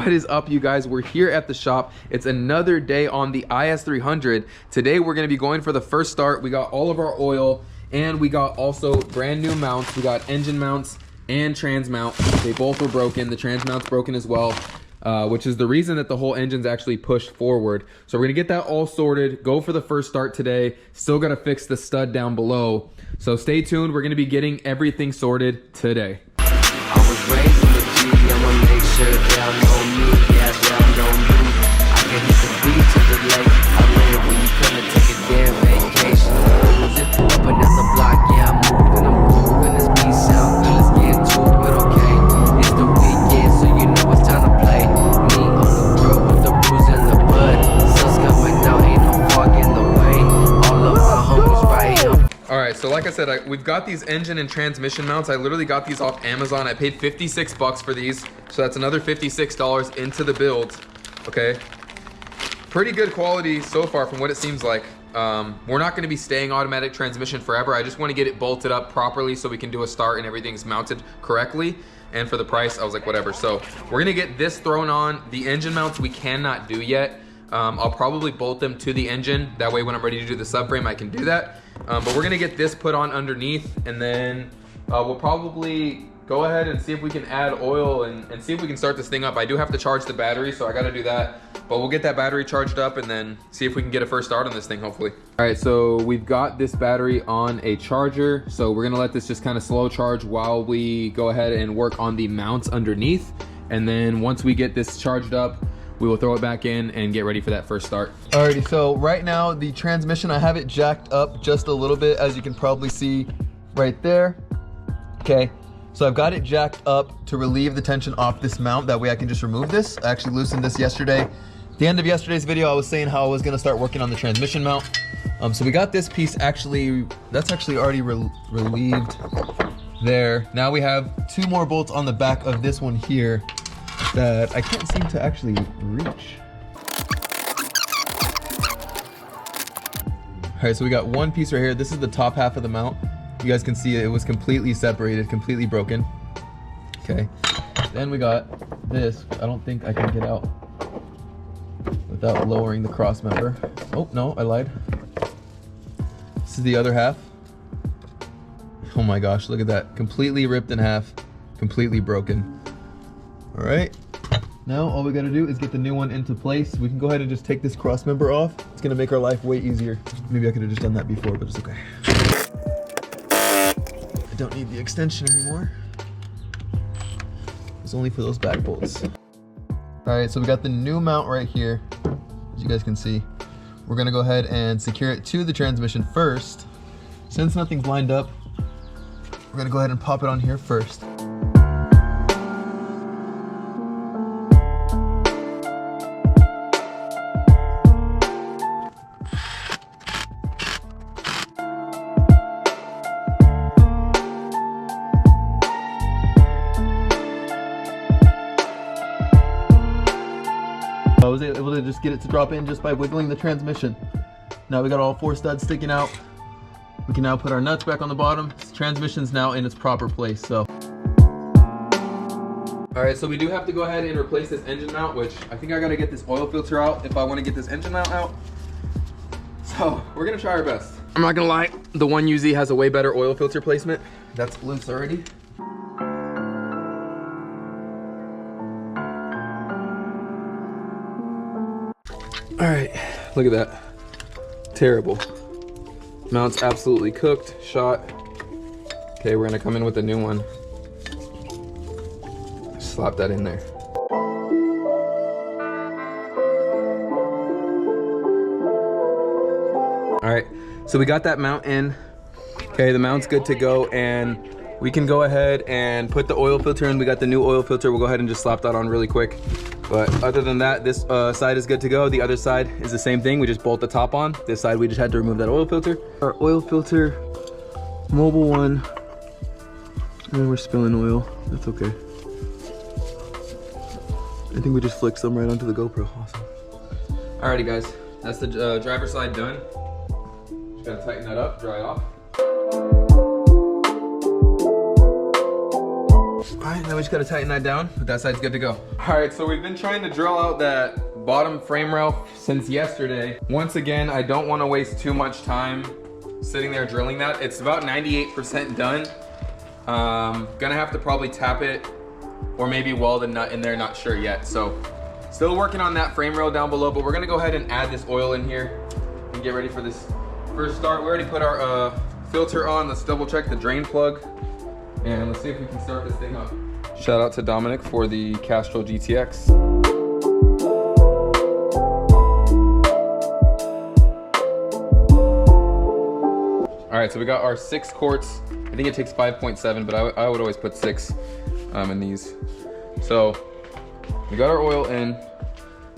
What is up, you guys? We're here at the shop. It's another day on the IS300. Today we're going to be going for the first start. We got all of our oil and we got also brand new mounts. We got engine mounts and trans mount. They both were broken. The trans mount's broken as well, which is the reason that the whole engine's actually pushed forward. So we're gonna get that all sorted, go for the first start today. Still gotta fix the stud down below. So stay tuned. We're gonna be getting everything sorted today. I was raised with a G, I wanna make sure down on me, yeah, down on me. I can hit the beach to the lake. I live when you couldn't take a damn vacation. Up and down the block, yeah, I'm moving this peace out. Good, let's get to it, okay? It's the weekend, so you know it's time to play. Me on the road with the bruise and the bud. Sun's coming out, ain't no fog in the way. All of my homies right here. All right, so like I said, we've got these engine and transmission mounts. I literally got these off Amazon. I paid 56 bucks for these. So that's another $56 into the build, okay? Pretty good quality so far from what it seems like. We're not gonna be staying automatic transmission forever. I just wanna get it bolted up properly so we can do a start and everything's mounted correctly. And for the price, I was like, whatever. So we're gonna get this thrown on. The engine mounts we cannot do yet. I'll probably bolt them to the engine. That way when I'm ready to do the subframe, I can do that. But we're gonna get this put on underneath, and then we'll probably go ahead and see if we can add oil and see if we can start this thing up. I do have to charge the battery, so I gotta do that. But we'll get that battery charged up and then see if we can get a first start on this thing, hopefully. All right, so we've got this battery on a charger. So we're gonna let this just kind of slow charge while we go ahead and work on the mounts underneath. And then once we get this charged up, we will throw it back in and get ready for that first start. Alrighty, so right now the transmission, I have it jacked up just a little bit, as you can probably see right there. Okay, so I've got it jacked up to relieve the tension off this mount. That way I can just remove this. I actually loosened this yesterday. At the end of yesterday's video, I was saying how I was gonna start working on the transmission mount. So we got this piece that's actually already relieved there. Now we have two more bolts on the back of this one here that I can't seem to actually reach. All right, so we got one piece right here. This is the top half of the mount. You guys can see it was completely separated, completely broken. Okay, then we got this. I don't think I can get out without lowering the cross member. Oh, no, I lied. This is the other half. Oh my gosh, look at that. Completely ripped in half, completely broken. All right, now all we gotta do is get the new one into place. We can go ahead and just take this cross member off. It's gonna make our life way easier. Maybe I could have just done that before, but it's okay. I don't need the extension anymore. It's only for those back bolts. All right, so we got the new mount right here, as you guys can see. We're gonna go ahead and secure it to the transmission first. Since nothing's lined up, we're gonna go ahead and pop it on here first. I was able to just get it to drop in just by wiggling the transmission. Now we got all four studs sticking out. We can now put our nuts back on the bottom. This transmission's now in its proper place, so. All right, so we do have to go ahead and replace this engine mount, which I think I gotta get this oil filter out if I wanna get this engine mount out. So we're gonna try our best. I'm not gonna lie, the one UZ has a way better oil filter placement. That's loose already. All right, look at that. Terrible. Mount's absolutely cooked, shot. Okay, we're gonna come in with a new one. Slap that in there. All right, so we got that mount in. Okay, the mount's good to go, and we can go ahead and put the oil filter in. We got the new oil filter. We'll go ahead and just slap that on really quick. But other than that, this side is good to go. The other side is the same thing. We just bolt the top on. This side, we just had to remove that oil filter. Our oil filter, mobile one. And we're spilling oil. That's okay. I think we just flicked some right onto the GoPro. Awesome. Alrighty, guys. That's the driver's side done. Just gotta tighten that up, dry off. right, now we just gotta tighten that down, but that side's good to go. All right, so we've been trying to drill out that bottom frame rail since yesterday. Once again, I don't wanna waste too much time sitting there drilling that. It's about 98% done. Gonna have to probably tap it or maybe weld a nut in there, not sure yet. So still working on that frame rail down below, but we're gonna go ahead and add this oil in here and get ready for this first start. We already put our filter on. Let's double check the drain plug and let's see if we can start this thing up. Shout out to Dominic for the Castrol GTX. All right, so we got our 6 quarts. I think it takes 5.7, but I would always put 6 in these. So we got our oil in.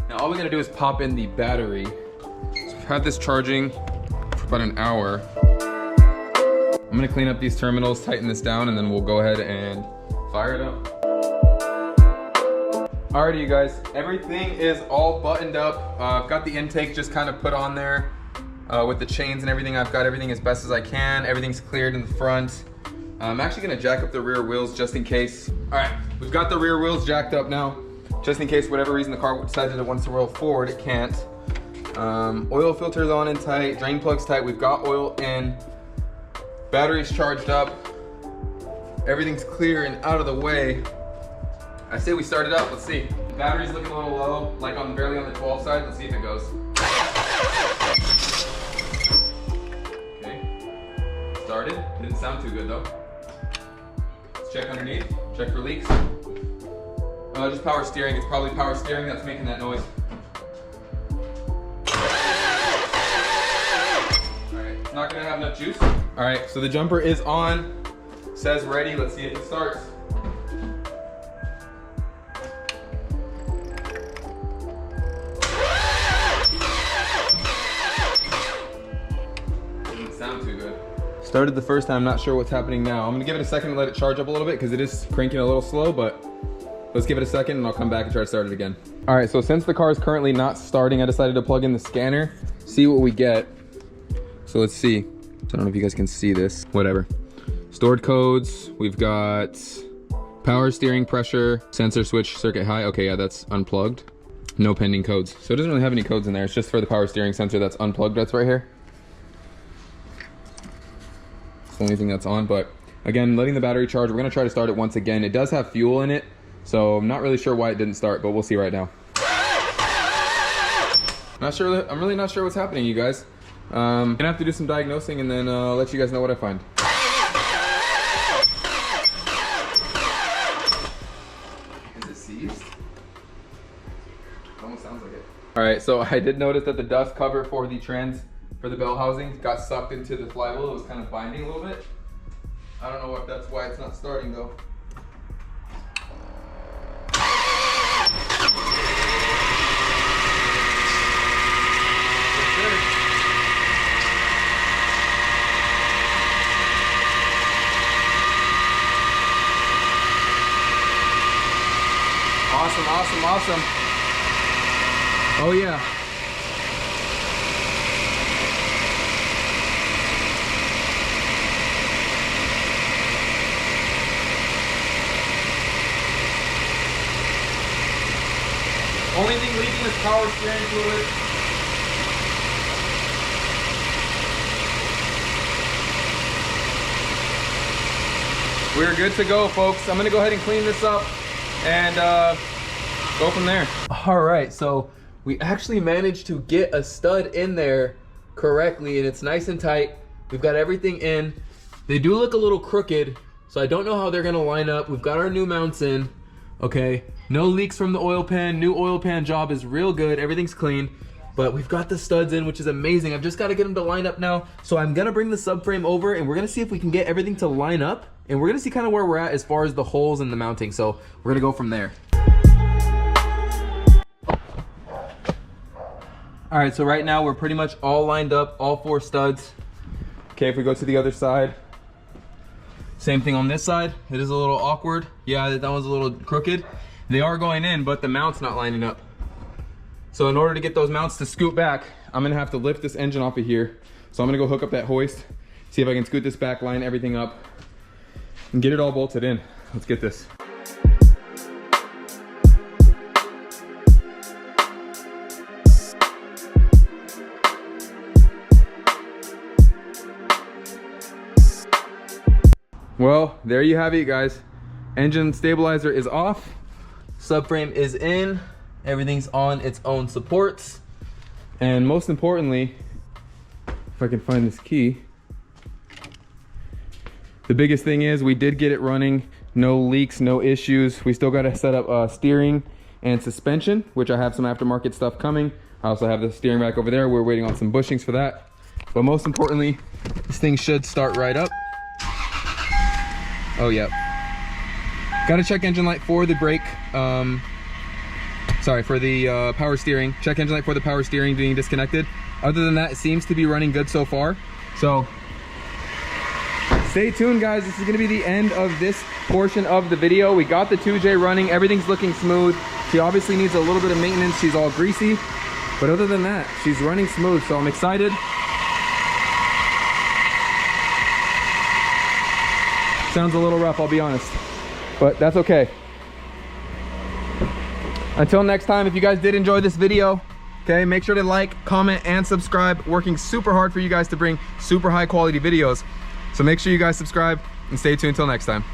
Now all we gotta do is pop in the battery. So we've had this charging for about an hour. I'm gonna clean up these terminals, tighten this down, and then we'll go ahead and fire it up. Alrighty, you guys, everything is all buttoned up. I've got the intake just kind of put on there with the chains and everything. I've got everything as best as I can. Everything's cleared in the front. I'm actually gonna jack up the rear wheels just in case. All right, we've got the rear wheels jacked up now, just in case whatever reason the car decided it wants to roll forward, it can't. Oil filter's on and tight, drain plug's tight, we've got oil in. Battery's charged up. Everything's clear and out of the way. I say we start it up, let's see. Battery's looking a little low, like barely on the 12 side. Let's see if it goes. Okay, started. Didn't sound too good though. Let's check underneath, check for leaks. Just power steering, it's probably power steering that's making that noise. Alright, it's not gonna have enough juice. Alright, so the jumper is on, says ready, let's see if it starts. Doesn't sound too good. Started the first time, not sure what's happening now. I'm gonna give it a second and let it charge up a little bit because it is cranking a little slow, but let's give it a second and I'll come back and try to start it again. All right, so since the car is currently not starting, I decided to plug in the scanner, see what we get. So let's see. I don't know if you guys can see this, whatever. Stored codes, we've got power steering pressure, sensor switch, circuit high. Okay, yeah, that's unplugged. No pending codes. So it doesn't really have any codes in there. It's just for the power steering sensor that's unplugged, that's right here. It's the only thing that's on, but again, letting the battery charge. We're gonna try to start it once again. It does have fuel in it, so I'm not really sure why it didn't start, but we'll see right now. I'm really not sure what's happening, you guys. Gonna have to do some diagnosing and then let you guys know what I find. Is it seized? It almost sounds like it. All right, so I did notice that the dust cover for the bell housing got sucked into the flywheel. It was kind of binding a little bit. I don't know if that's why it's not starting though. Awesome, awesome, awesome. Oh yeah. Only thing leaking is power steering fluid. We're good to go, folks. I'm gonna go ahead and clean this up and go from there. All right, so we actually managed to get a stud in there correctly and it's nice and tight. We've got everything in. They do look a little crooked, so I don't know how they're gonna line up. We've got our new mounts in, okay? No leaks from the oil pan. New oil pan job is real good. Everything's clean, but we've got the studs in, which is amazing. I've just gotta get them to line up now. So I'm gonna bring the subframe over and we're gonna see if we can get everything to line up. And we're gonna see kind of where we're at as far as the holes in the mounting. So we're gonna go from there. All right, so right now we're pretty much all lined up, all 4 studs. Okay, if we go to the other side, same thing on this side. It is a little awkward. Yeah, that one's a little crooked. They are going in, but the mount's not lining up. So in order to get those mounts to scoot back, I'm gonna have to lift this engine off of here. So I'm gonna go hook up that hoist, see if I can scoot this back, line everything up, and get it all bolted in. Let's get this. Well, there you have it, guys. Engine stabilizer is off. Subframe is in. Everything's on its own supports. And most importantly, if I can find this key, the biggest thing is we did get it running. No leaks, no issues. We still got to set up steering and suspension, which I have some aftermarket stuff coming. I also have the steering rack over there. We're waiting on some bushings for that. But most importantly, this thing should start right up. Oh, yeah. Got to check engine light for the brake. Sorry, for the power steering. Check engine light for the power steering being disconnected. Other than that, it seems to be running good so far. So stay tuned, guys. This is going to be the end of this portion of the video. We got the 2J running. Everything's looking smooth. She obviously needs a little bit of maintenance. She's all greasy. But other than that, she's running smooth. So I'm excited. Sounds a little rough, I'll be honest. But that's okay. Until next time, if you guys did enjoy this video, okay, make sure to like, comment, and subscribe. Working super hard for you guys to bring super high quality videos. So make sure you guys subscribe and stay tuned until next time.